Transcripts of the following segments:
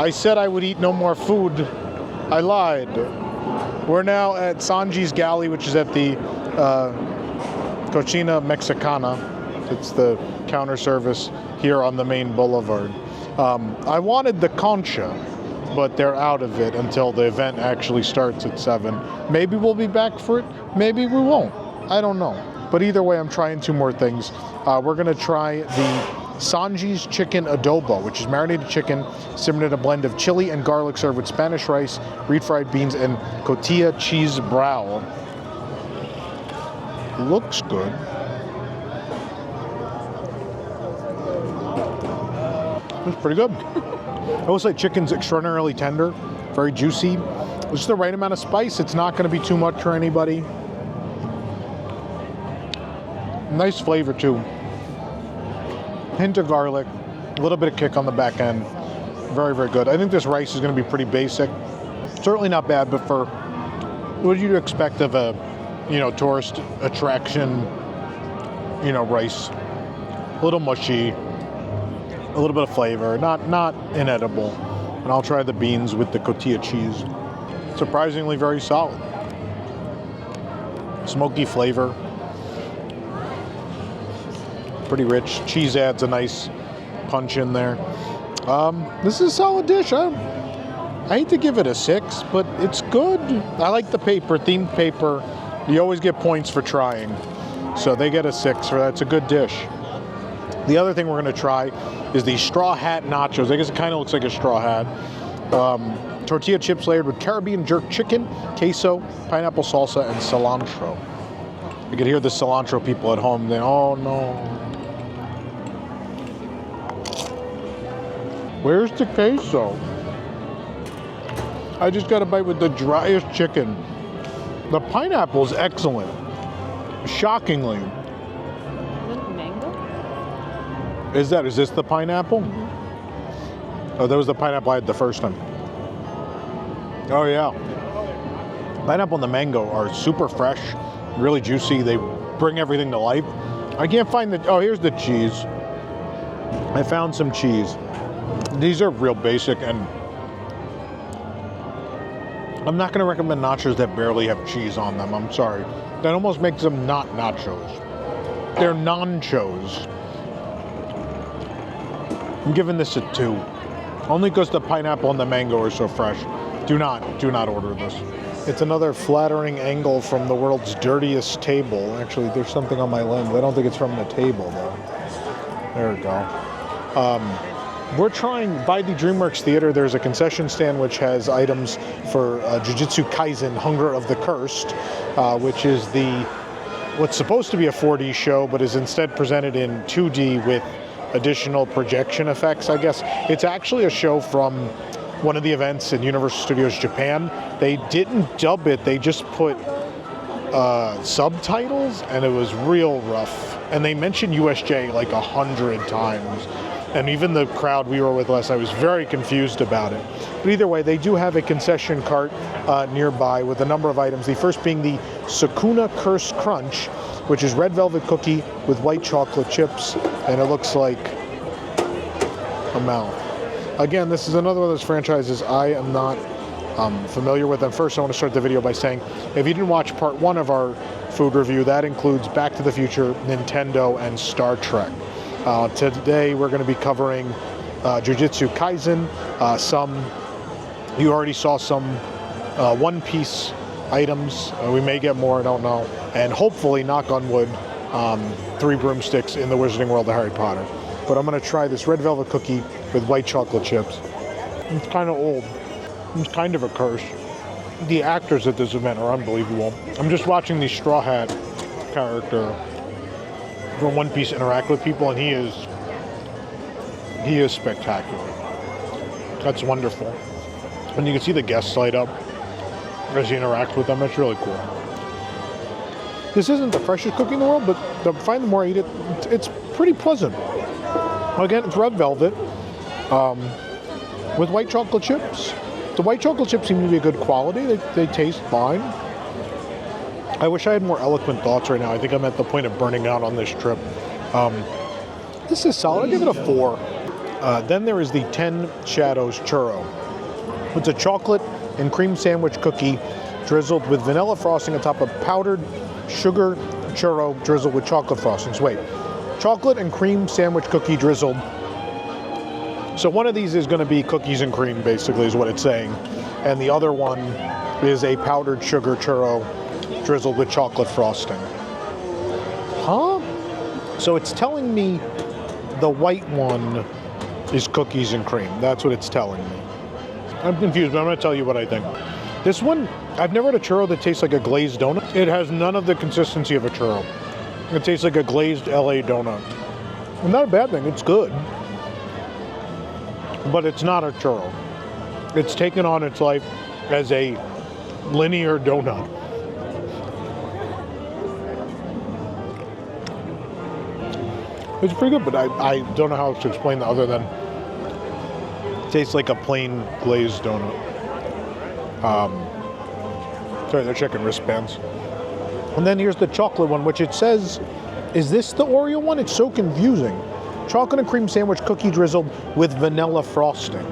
I said I would eat no more food. I lied. We're now at Sanji's Galley, which is at the Cocina Mexicana. It's the counter service here on the main boulevard. I wanted the concha, but they're out of it until the event actually starts at 7. Maybe we'll be back for it. Maybe we won't. I don't know. But either way, I'm trying 2 more things. We're going to try the Sanji's Chicken Adobo, which is marinated chicken simmered in a blend of chili and garlic served with Spanish rice, refried beans, and cotija cheese brow. Looks good. It's pretty good. I will say chicken's extraordinarily tender, very juicy. It's just the right amount of spice. It's not going to be too much for anybody. Nice flavor too. Hint of garlic, a little bit of kick on the back end. Very, very good. I think this rice is going to be pretty basic. Certainly not bad, but for what you'd expect of a, tourist attraction, rice. A little mushy, a little bit of flavor, not inedible. And I'll try the beans with the cotija cheese. Surprisingly very solid. Smoky flavor. Pretty rich. Cheese adds a nice punch in there. This is a solid dish. I hate to give it a 6, but it's good. I like the paper, themed paper. You always get points for trying. So they get a 6 for that. It's a good dish. The other thing we're going to try is the straw hat nachos. I guess it kind of looks like a straw hat. Tortilla chips layered with Caribbean jerk chicken, queso, pineapple salsa, and cilantro. You can hear the cilantro people at home. Oh no. Where's the queso? I just got a bite with the driest chicken. The pineapple's excellent. Shockingly. Is it mango? Is this the pineapple? Mm-hmm. Oh, that was the pineapple I had the first time. Oh yeah. Pineapple and the mango are super fresh, really juicy. They bring everything to life. I can't find oh, here's the cheese. I found some cheese. These are real basic, and I'm not going to recommend nachos that barely have cheese on them. I'm sorry. That almost makes them not nachos. They're non-chos. I'm giving this a 2. Only because the pineapple and the mango are so fresh. Do not order this. It's another flattering angle from the world's dirtiest table. Actually, there's something on my lens. I don't think it's from the table, though. There we go. We're trying, by the DreamWorks Theater, there's a concession stand which has items for Jujutsu Kaisen, Hunger of the Cursed, which is what's supposed to be a 4D show, but is instead presented in 2D with additional projection effects, I guess. It's actually a show from one of the events in Universal Studios Japan. They didn't dub it, they just put subtitles, and it was real rough. And they mentioned USJ like 100 times. And even the crowd we were with last night was very confused about it. But either way, they do have a concession cart nearby with a number of items. The first being the Sukuna Curse Crunch, which is red velvet cookie with white chocolate chips, and it looks like a mouth. Again, this is another one of those franchises I am not familiar with. And first, I want to start the video by saying, if you didn't watch part 1 of our food review, that includes Back to the Future, Nintendo, and Star Trek. Today we're going to be covering Jujutsu Kaisen, you already saw some One Piece items, we may get more, I don't know, and hopefully, knock on wood, 3 broomsticks in the Wizarding World of Harry Potter. But I'm going to try this red velvet cookie with white chocolate chips. It's kind of old. It's kind of a curse. The actors at this event are unbelievable. I'm just watching the Straw Hat character from One Piece interact with people, and he is spectacular. That's wonderful. And you can see the guests light up as he interacts with them. That's really cool. This isn't the freshest cookie in the world, but the more I eat it, it's pretty pleasant. Again, it's red velvet with white chocolate chips. The white chocolate chips seem to be a good quality. They taste fine. I wish I had more eloquent thoughts right now. I think I'm at the point of burning out on this trip. This is solid. I give it a 4. Then there is the 10 Shadows Churro. It's a chocolate and cream sandwich cookie drizzled with vanilla frosting atop of powdered sugar churro drizzled with chocolate frostings. Wait, chocolate and cream sandwich cookie drizzled. So one of these is going to be cookies and cream, basically, is what it's saying. And the other one is a powdered sugar churro drizzled with chocolate frosting. Huh? So it's telling me the white one is cookies and cream. That's what it's telling me. I'm confused, but I'm going to tell you what I think. This one, I've never had a churro that tastes like a glazed donut. It has none of the consistency of a churro. It tastes like a glazed LA donut. Not a bad thing, it's good. But it's not a churro. It's taken on its life as a linear donut. It's pretty good, but I don't know how to explain that other than it tastes like a plain glazed donut. Sorry, they're checking wristbands. And then here's the chocolate one, which it says, is this the Oreo one? It's so confusing. Chocolate and cream sandwich cookie drizzled with vanilla frosting.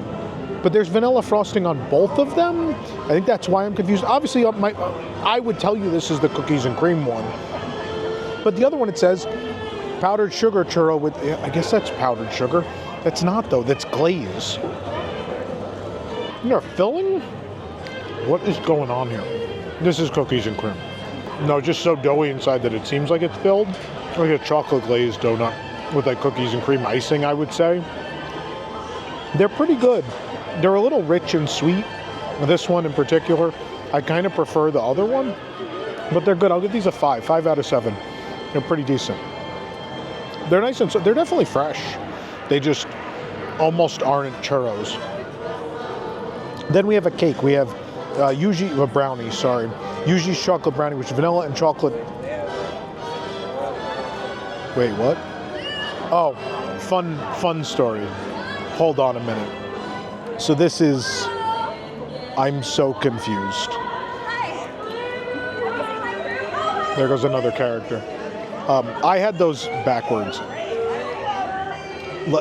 But there's vanilla frosting on both of them? I think that's why I'm confused. Obviously, I would tell you this is the cookies and cream one. But the other one, it says, powdered sugar churro with, I guess that's powdered sugar. That's not though, that's glaze. You're filling? What is going on here? This is cookies and cream. No, just so doughy inside that it seems like it's filled. Like a chocolate glazed donut with like cookies and cream icing, I would say. They're pretty good. They're a little rich and sweet. This one in particular, I kind of prefer the other one, but they're good. I'll give these a 5 out of 7. They're pretty decent. They're nice and they're definitely fresh. They just almost aren't churros. Then we have a cake. We have Yuji, a brownie, sorry. Yuji's chocolate brownie, which is vanilla and chocolate. Wait, what? Oh, fun story. Hold on a minute. So this is, I'm so confused. There goes another character. I had those backwards.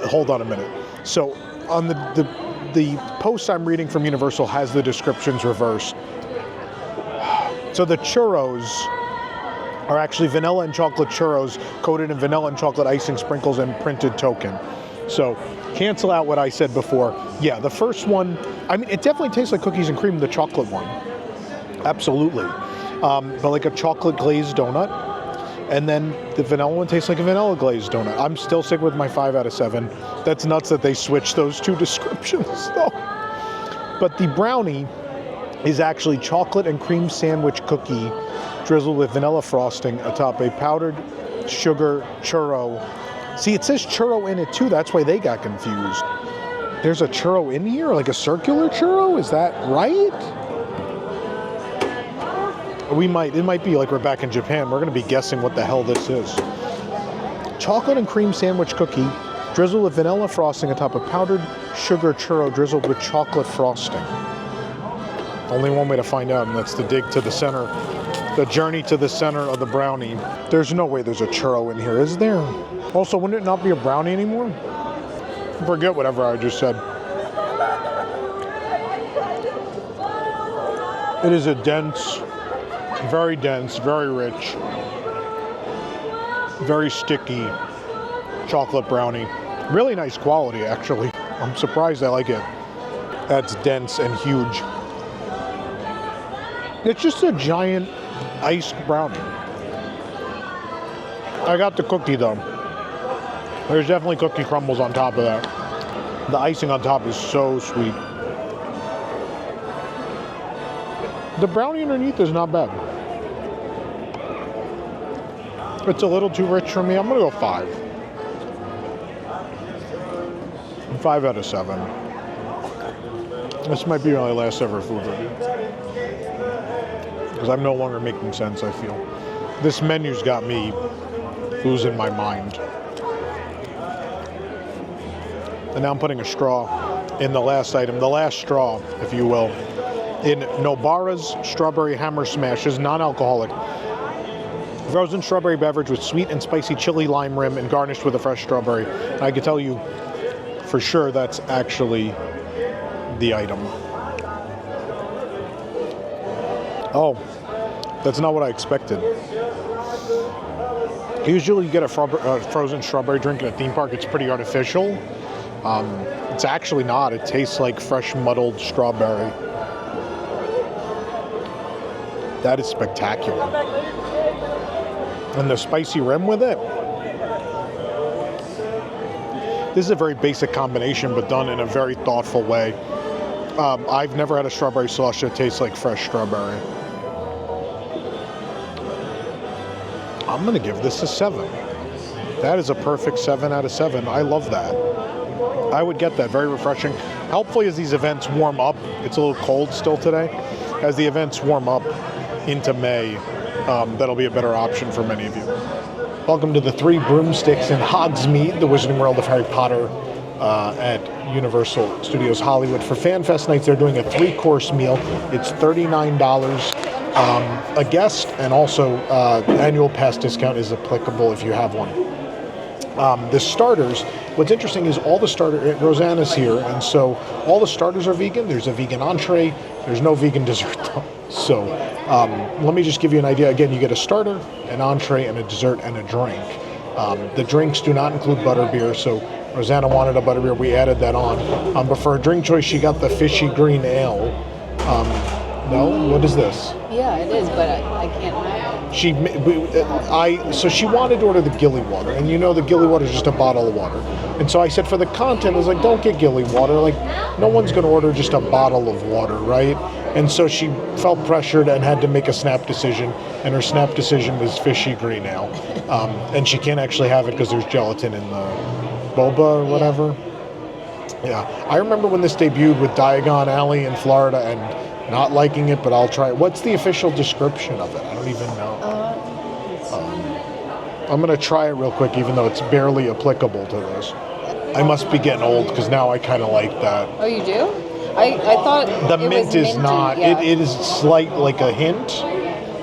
Hold on a minute. So on the post I'm reading from Universal has the descriptions reversed. So the churros are actually vanilla and chocolate churros coated in vanilla and chocolate icing, sprinkles, and printed token. So cancel out what I said before. Yeah, the first one, I mean, it definitely tastes like cookies and cream, the chocolate one. Absolutely. But like a chocolate glazed donut. And then the vanilla one tastes like a vanilla glazed donut. I'm still sticking with my 5 out of 7. That's nuts that they switched those two descriptions though. But the brownie is actually chocolate and cream sandwich cookie drizzled with vanilla frosting atop a powdered sugar churro. See, it says churro in it too. That's why they got confused. There's a churro in here, like a circular churro? Is that right? It might be like we're back in Japan. We're going to be guessing what the hell this is. Chocolate and cream sandwich cookie drizzled with vanilla frosting atop a powdered sugar churro drizzled with chocolate frosting. Only one way to find out, and that's to dig to the center, the journey to the center of the brownie. There's no way there's a churro in here, is there? Also, wouldn't it not be a brownie anymore? Forget whatever I just said. It is a dense, very rich, very sticky chocolate brownie. Really nice quality, actually. I'm surprised I like it. That's dense and huge. It's just a giant iced brownie. I got the cookie though. There's definitely cookie crumbles on top of that. The icing on top is so sweet. The brownie underneath is not bad. It's a little too rich for me. I'm gonna go 5. 5 out of 7. This might be my last ever food review. Because I'm no longer making sense, I feel. This menu's got me losing my mind. And now I'm putting a straw in the last item, the last straw, if you will, in Nobara's Strawberry Hammer Smash. Is non-alcoholic. Frozen strawberry beverage with sweet and spicy chili lime rim and garnished with a fresh strawberry. And I can tell you, For sure, that's actually the item. Oh, that's not what I expected. Usually you get a frozen strawberry drink in a theme park, it's pretty artificial. It's actually not. It tastes like fresh muddled strawberry. That is spectacular. And the spicy rim with it. This is a very basic combination, but done in a very thoughtful way. I've never had a strawberry slush that tastes like fresh strawberry. I'm going to give this a 7. That is a perfect 7 out of 7. I love that. I would get that. Very refreshing. Hopefully as these events warm up, it's a little cold still today, as the events warm up into May, that'll be a better option for many of you. Welcome to the Three Broomsticks in Hogsmeade, the Wizarding World of Harry Potter at Universal Studios Hollywood. For FanFest nights, they're doing a 3-course meal. It's $39 a guest, and also annual pass discount is applicable if you have one. The starters, what's interesting is all the starters, Rosanna's here, and so all the starters are vegan. There's a vegan entree. There's no vegan dessert though. So let me just give you an idea. Again, you get a starter, an entree, and a dessert, and a drink. The drinks do not include butterbeer, so Rosanna wanted a butterbeer. We added that on. But for a drink choice, she got the Fishy Green Ale. No? What is this? Yeah, it is, but I can't have it. So she wanted to order the Gilly Water, and you know the Gilly Water is just a bottle of water. And so I said for the content, I was like, don't get Gilly Water. Like, no one's going to order just a bottle of water, right? And so she felt pressured and had to make a snap decision, and her snap decision was Fishy Green Ale. And she can't actually have it because there's gelatin in the boba or whatever. Yeah. I remember when this debuted with Diagon Alley in Florida and not liking it, but I'll try it. What's the official description of it? I don't even know. I'm going to try it real quick, even though it's barely applicable to this. I must be getting old, because now I kind of like that. Oh, you do? I thought the mint is minty, not. yeah. It is slight, like a hint.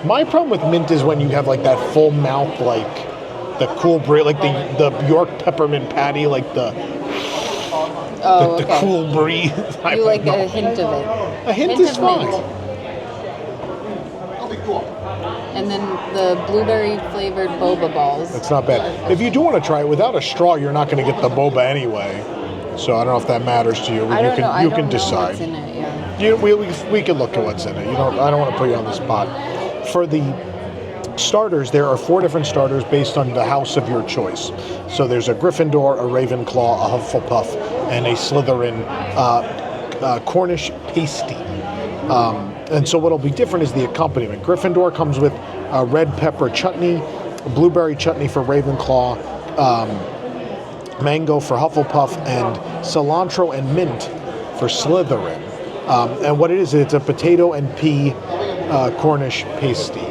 My problem with mint is when you have like that full mouth, like the cool breeze, like the York peppermint patty, like the cool breeze. You like a hint of it. A hint is fine. Mint. And then the blueberry flavored boba balls. It's not bad. If you do want to try it without a straw, you're not going to get the boba anyway. So I don't know if that matters to you. I don't know. You can decide. What's in it, yeah. We can look at what's in it. I don't want to put you on the spot. For the starters, there are 4 different starters based on the house of your choice. So there's a Gryffindor, a Ravenclaw, a Hufflepuff, and a Slytherin Cornish Pasty. And so what'll be different is the accompaniment. Gryffindor comes with red pepper chutney, blueberry chutney for Ravenclaw, mango for Hufflepuff, and cilantro and mint for Slytherin. And what it is, it's a potato and pea Cornish pasty.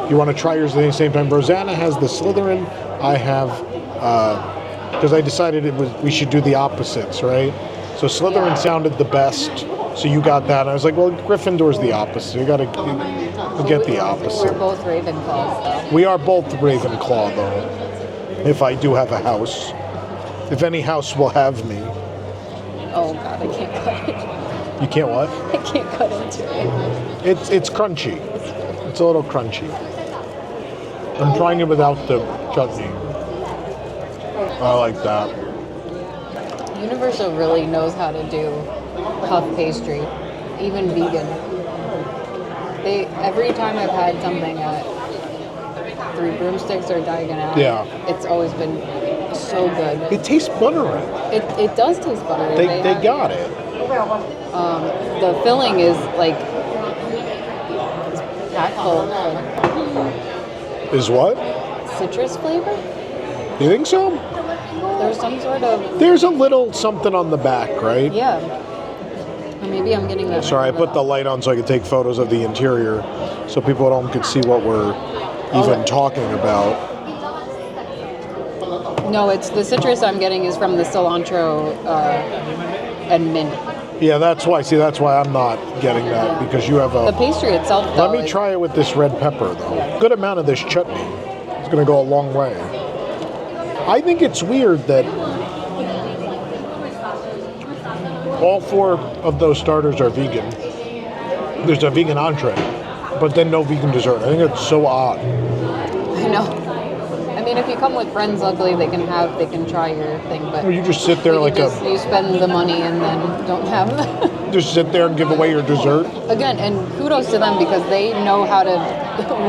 You want to try yours at the same time? Rosanna has the Slytherin. I have, because I decided we should do the opposites, right? So Slytherin sounded the best. So you got that. And I was like, well, Gryffindor's the opposite. You got to get the opposite. We're both Ravenclaws, though. We are both Ravenclaw, though. If I do have a house. If any house will have me. Oh, God, I can't cut it. You can't what? I can't cut into it. It's crunchy. It's a little crunchy. I'm trying it without the chutney. I like that. Universal really knows how to do puff pastry, even vegan. Every time I've had something at Three Broomsticks or Diagon Alley, it's always been so good. It tastes buttery. It does taste buttery. They got it. The filling is like packed full of Is what? citrus flavor. You think so? There's some sort of... There's a little something on the back, right? Yeah. Or maybe I'm getting that... Sorry, I put the light on so I could take photos of the interior so people at home could see what we're even talking about. No, it's the citrus I'm getting is from the cilantro and mint. Yeah, that's why. See, that's why I'm not getting that, because you have a... The pastry itself, though... Let me try it with this red pepper, though. Yeah. Good amount of this chutney. It's going to go a long way. I think it's weird that All 4 of those starters are vegan. There's a vegan entree, but then no vegan dessert. I think it's so odd. I know. I mean, if you come with friends, luckily they can try your thing. But Or you just sit there you spend the money and then don't have. Just sit there and give away your dessert. Again, and kudos to them because they know how to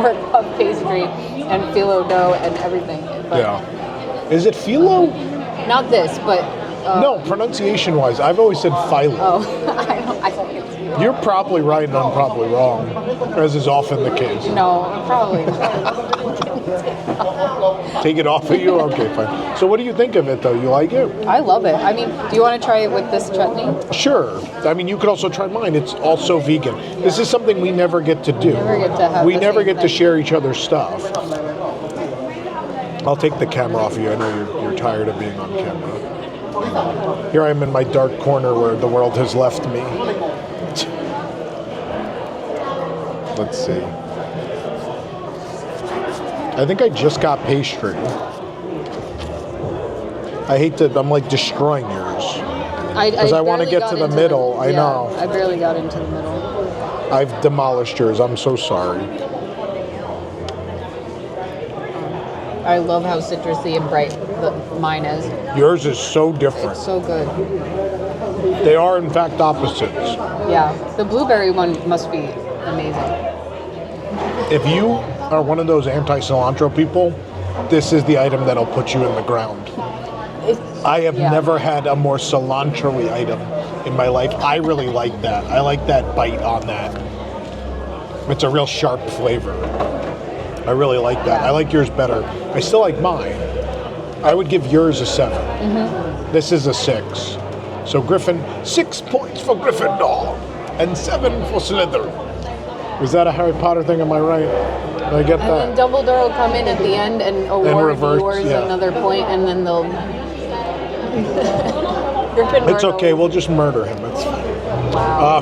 work puff pastry and phyllo dough and everything. But Yeah. Is it phyllo? not this, but No, pronunciation-wise, I've always said phyllo. oh, I think it's You're probably right and I'm probably wrong, as is often the case. no, probably not. Take it off of you? Okay, fine. So what do you think of it, though? You like it? I love it. I mean, do you want to try it with this chutney? Sure. I mean, you could also try mine. It's also vegan. This is something we never get to do. Never get to have we the never same get to thing. share each other's stuff. I'll take the camera off of you. I know you're tired of being on camera. Here I am in my dark corner where the world has left me. Let's see. I think I just got pastry. I hate to, I'm like destroying yours. Because I want to barely get to got the into middle. I know. I barely got into the middle. I've demolished yours. I'm so sorry. I love how citrusy and bright mine is. Yours is so different. It's so good. They are, in fact, opposites. Yeah, the blueberry one must be amazing. If you are one of those anti-cilantro people, this is the item that'll put you in the ground. I have never had a more cilantro-y item in my life. I really like that. I like that bite on that. It's a real sharp flavor. I really like that. I like yours better. I still like mine. I would give yours a 7. Mm-hmm. This is a 6. So Griffin, 6 points for Gryffindor and 7 for Slytherin. Is that a Harry Potter thing? Am I right? Did I get that? And then Dumbledore will come in at the end and award reverse, yours yeah. another point, and then they'll. Gryffindor It's okay. We'll just murder him. It's fine. Wow.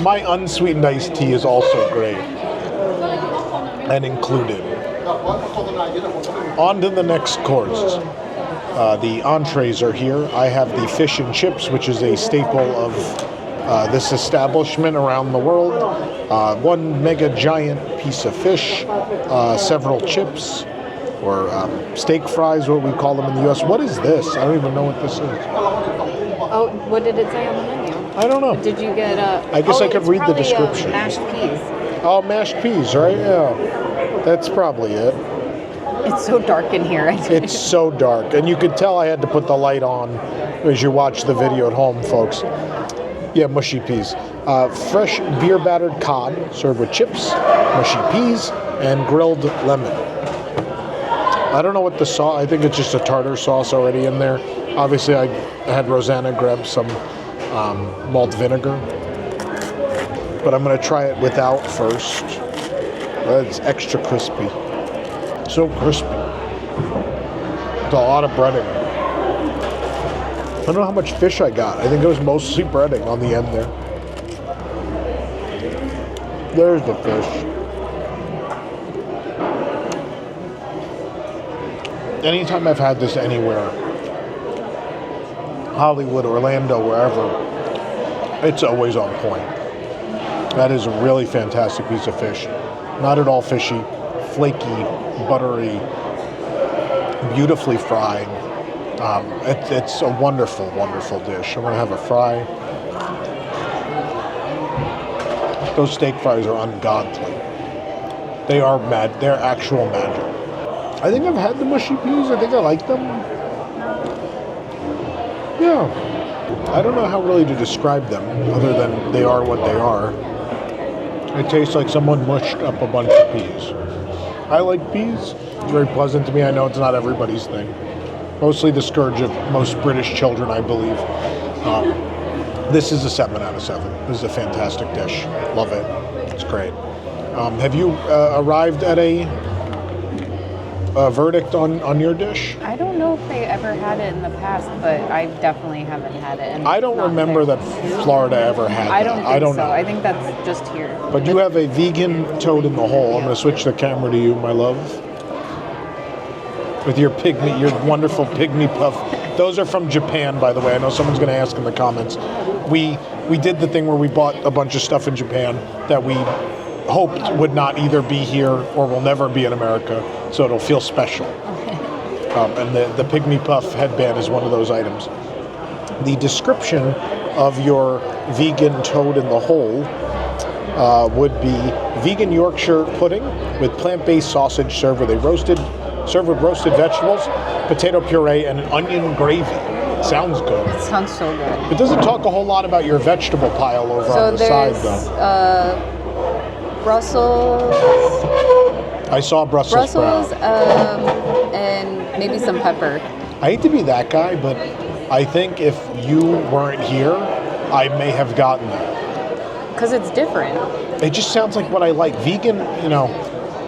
My unsweetened iced tea is also great and included. On to the next course. The entrees are here. I have the fish and chips, which is a staple of this establishment around the world. 1 mega giant piece of fish, several chips, or steak fries, what we call them in the U.S. What is this? I don't even know what this is. Oh, what did it say on the menu? I don't know. Did you get I guess I could it's read the probably, description. mashed peas. Oh, mashed peas, right? Yeah. That's probably it. It's so dark in here. It's so dark. And you could tell I had to put the light on as you watch the video at home, folks. Yeah, mushy peas. Fresh beer-battered cod served with chips, mushy peas, and grilled lemon. I don't know what the sauce, I think it's just a tartar sauce already in there. Obviously, I had Rosanna grab some malt vinegar. But I'm going to try it without first. It's extra crispy. So crispy. It's a lot of breading. I don't know how much fish I got. I think it was mostly breading on the end there. There's the fish. Anytime I've had this anywhere, Hollywood, Orlando, wherever, it's always on point. That is a really fantastic piece of fish. Not at all fishy, flaky, buttery, beautifully fried. It's a wonderful, wonderful dish. I'm going to have a fry. Those steak fries are ungodly. They are mad. They're actual magic. I think I've had the mushy peas. I think I like them. Yeah. I don't know how really to describe them other than they are what they are. It tastes like someone mushed up a bunch of peas. I like peas. It's very pleasant to me. I know it's not everybody's thing. Mostly the scourge of most British children, I believe. This is a 7 out of 7. This is a fantastic dish. Love it. It's great. Have you arrived at a verdict on your dish? I don't know if they ever had it in the past, but I definitely haven't had it. And I don't remember that Florida ever had that. I don't think so. know. I think that's just here. But you have a vegan toad in the hole. I'm going to switch the camera to you, my love. With your wonderful pygmy puff Those are from Japan, by the way. I know someone's going to ask in the comments. We did the thing where we bought a bunch of stuff in Japan that we hoped would not either be here or will never be in America, so it'll feel special. And the Pygmy Puff headband is one of those items. The description of your vegan toad in the hole would be vegan Yorkshire pudding with plant-based sausage served with roasted vegetables, potato puree, and an onion gravy. Sounds good. It sounds so good. It doesn't talk a whole lot about your vegetable pile over on the side, though. Brussels. I saw Brussels sprout. And maybe some pepper. I hate to be that guy, but I think if you weren't here, I may have gotten that. Because it's different. It just sounds like what I like. Vegan,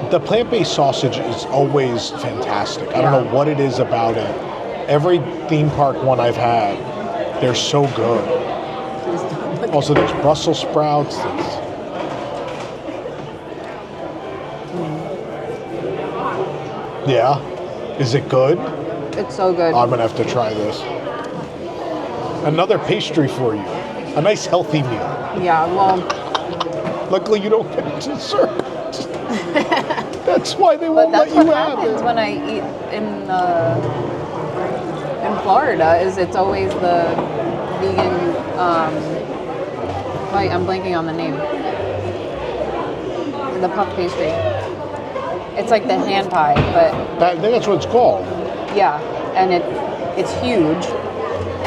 the plant-based sausage is always fantastic. I don't know what it is about it. Every theme park one I've had, they're so good. Also, there's Brussels sprouts. Yeah? Is it good? It's so good. I'm going to have to try this. Another pastry for you. A nice healthy meal. Yeah, well... Luckily, you don't get dessert. That's why they won't let you have it. That's what happens when I eat in Florida, is it's always the vegan... I'm blanking on the name. The puff pastry. It's like the hand pie, but... I think that's what it's called. Yeah, and it's huge,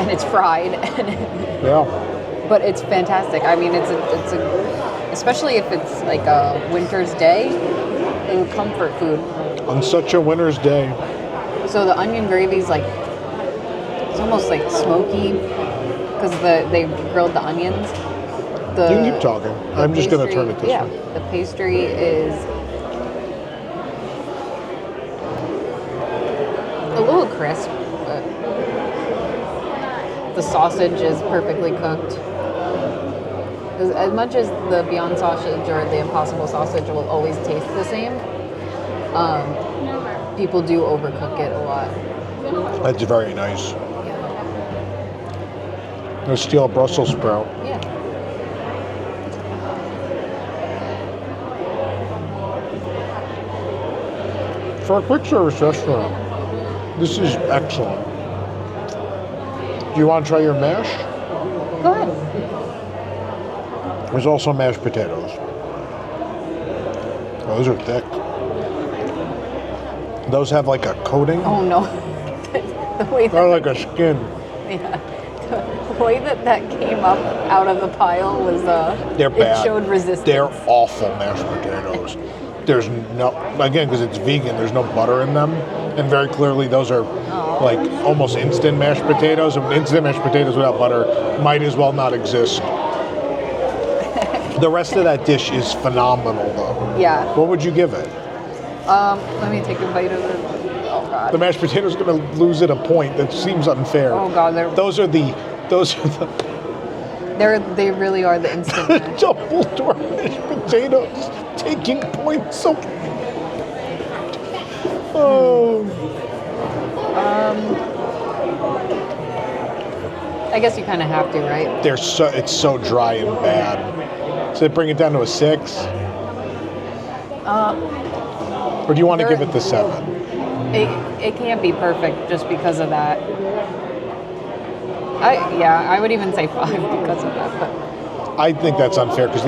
and it's fried, Yeah. But it's fantastic. I mean, it's a especially if it's like a winter's day, a comfort food. On such a winter's day. So the onion gravy's like, it's almost like smoky, because they grilled the onions. You can keep talking. I'm just going to turn it this way. The pastry is a little crisp, but the sausage is perfectly cooked. As much as the Beyond sausage or the Impossible sausage will always taste the same, people do overcook it a lot. That's very nice. Let's steal a Brussels sprout. Yeah. For a quick service restaurant, this is excellent. Do you want to try your mash? Go ahead. There's also mashed potatoes. Oh, those are thick. Those have like a coating. Oh no. The way They're like a skin. Yeah. The way that came up out of the pile was They're bad. It showed resistance. They're awful mashed potatoes. There's no, again, because it's vegan, there's no butter in them. And very clearly those are like almost instant mashed potatoes. And instant mashed potatoes without butter might as well not exist. The rest of that dish is phenomenal though. Yeah. What would you give it? Let me take a bite of it. Oh god. The mashed potatoes are going to lose at a point. That seems unfair. Oh god, they really are the instant mash. double door mashed potatoes taking points away. Oh. I guess you kind of have to, right? It's so dry and bad. So they bring it down to a 6? Or do you want to give it the 7? It can't be perfect just because of that. I would even say 5 because of that. But I think that's unfair because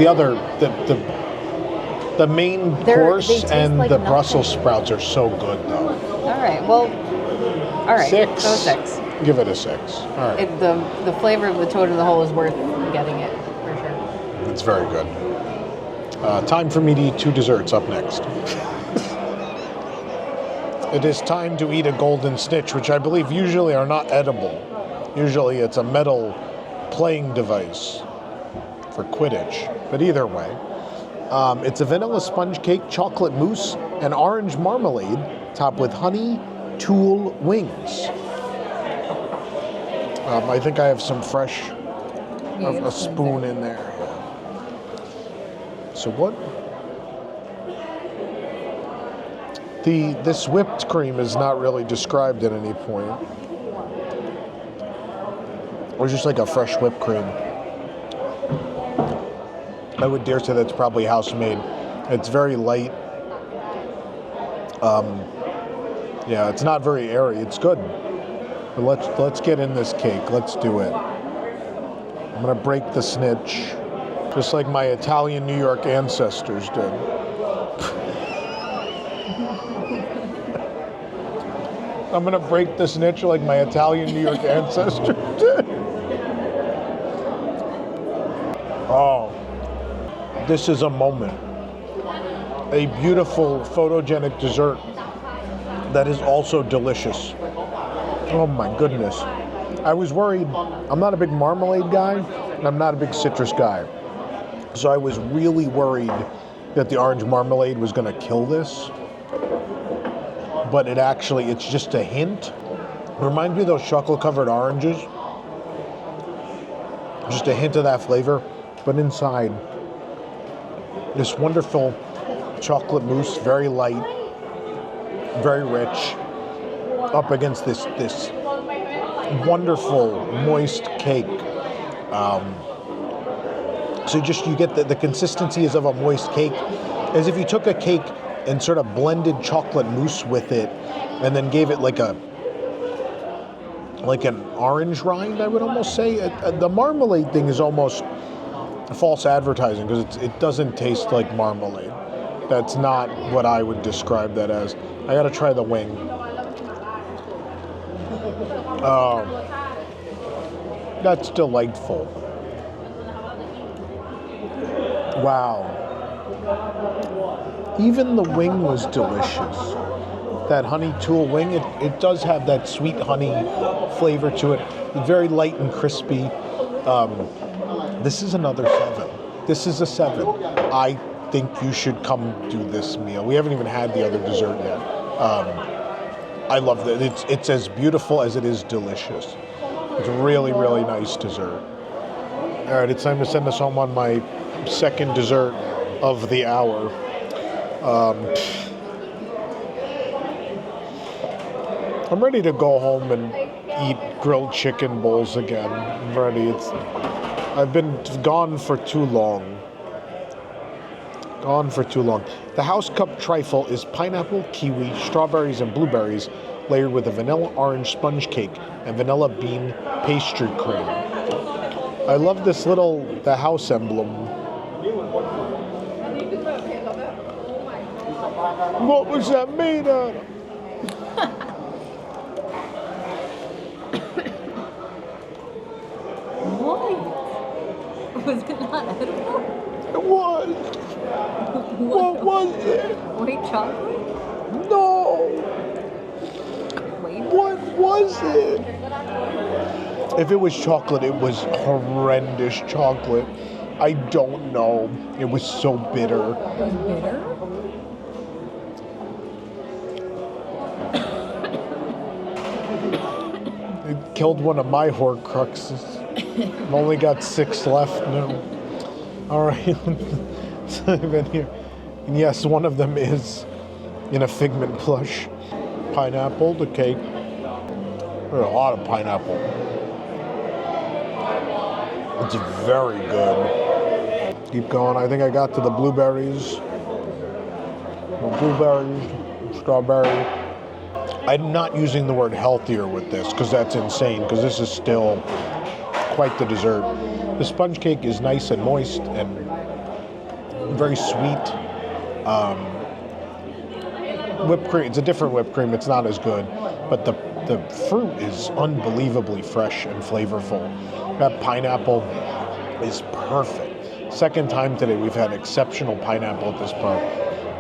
the main course and like the nothing. Brussels sprouts are so good though. All right, well, 6. So 6. Give it a 6. All right. The flavor of the toad in the hole is worth getting it for sure. It's very good. Time for me to eat 2 desserts up next. It is time to eat a Golden Snitch, which I believe usually are not edible. Usually it's a metal playing device for Quidditch. But either way, it's a vanilla sponge cake, chocolate mousse, and orange marmalade topped with honey tulle wings. I think I have some fresh, a spoon in there. So what? This whipped cream is not really described at any point. or just like a fresh whipped cream. I would dare say that's probably house made. It's very light. Yeah, it's not very airy. It's good. But let's get in this cake. Let's do it. I'm gonna break the snitch, just like my Italian New York ancestors did. I'm gonna break the snitch like my Italian New York ancestors did. Oh, this is a moment. A beautiful photogenic dessert that is also delicious. Oh my goodness. I was worried. I'm not a big marmalade guy, and I'm not a big citrus guy. So I was really worried that the orange marmalade was gonna kill this. But it's just a hint. It reminds me of those chocolate-covered oranges. Just a hint of that flavor. But inside, this wonderful chocolate mousse, very light, very rich, up against this wonderful moist cake. So you get the consistency is of a moist cake, as if you took a cake and sort of blended chocolate mousse with it, and then gave it like an orange rind. I would almost say the marmalade thing is almost false advertising because it doesn't taste like marmalade. That's not what I would describe that as. I gotta try the wing. That's delightful. Wow. Even the wing was delicious. That honey tulle wing, it does have that sweet honey flavor to it. Very light and crispy. This is another 7. This is a 7. I think you should come do this meal. We haven't even had the other dessert yet. I love that. It's as beautiful as it is delicious. It's really, really nice dessert. All right, it's time to send us home on my second dessert of the hour. I'm ready to go home and eat grilled chicken bowls again. I'm ready. I've been gone for too long. The house cup trifle is pineapple, kiwi, strawberries, and blueberries layered with a vanilla orange sponge cake and vanilla bean pastry cream. I love this the house emblem. What was that made of? What? Was it not edible? It was. What was it? White chocolate? No. What was it? If it was chocolate, it was horrendous chocolate. I don't know. It was so bitter. It was bitter? It killed one of my Horcruxes. I've only got 6 left now. All right. So I've been here. And yes, one of them is in a Figment plush. Pineapple, the cake. There's a lot of pineapple. It's very good. Keep going. I think I got to the blueberries. Strawberry. I'm not using the word healthier with this because that's insane, because this is still quite the dessert. The sponge cake is nice and moist and very sweet. Whipped cream, it's a different whipped cream, it's not as good, but the fruit is unbelievably fresh and flavorful. That pineapple is perfect. Second time today we've had exceptional pineapple at this park.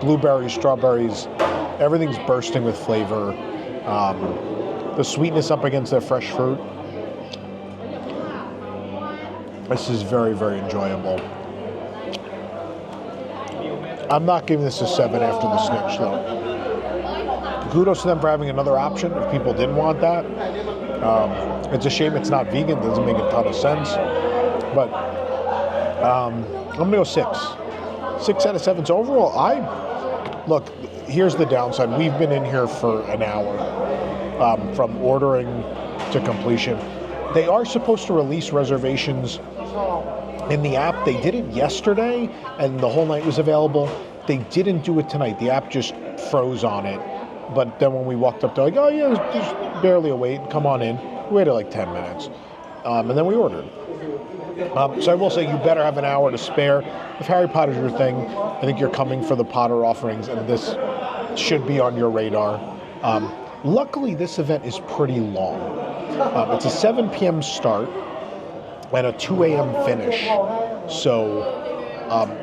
Blueberries, strawberries, everything's bursting with flavor. The sweetness up against the fresh fruit. This is very, very enjoyable. I'm not giving this a 7 after the snitch, though. Kudos to them for having another option if people didn't want that. It's a shame it's not vegan. It doesn't make a ton of sense. But I'm going to go 6. 6 out of 7. So overall, look, here's the downside. We've been in here for an hour from ordering to completion. They are supposed to release reservations in the app. They did it yesterday, and the whole night was available. They didn't do it tonight. The app just froze on it. But then when we walked up, they're like, oh yeah, there's barely a wait. Come on in. We waited like 10 minutes. And then we ordered. So I will say you better have an hour to spare. If Harry Potter's your thing, I think you're coming for the Potter offerings, and this should be on your radar. Luckily, this event is pretty long. It's a 7 p.m. start and a 2 a.m. finish. So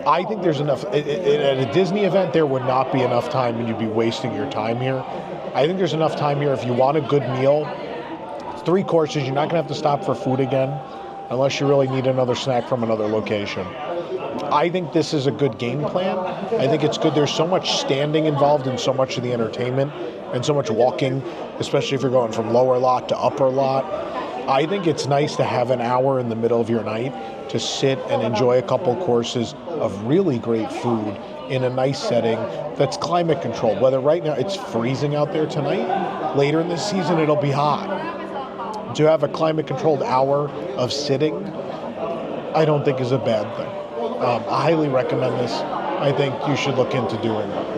I think there's enough. At a Disney event, there would not be enough time, and you'd be wasting your time here. I think there's enough time here if you want a good meal. It's 3 courses. You're not going to have to stop for food again, unless you really need another snack from another location. I think this is a good game plan. I think it's good. There's so much standing involved in so much of the entertainment and so much walking, especially if you're going from lower lot to upper lot. I think it's nice to have an hour in the middle of your night to sit and enjoy a couple courses of really great food in a nice setting that's climate controlled. Whether right now it's freezing out there tonight, later in the season it'll be hot. To have a climate controlled hour of sitting, I don't think is a bad thing. I highly recommend this. I think you should look into doing it.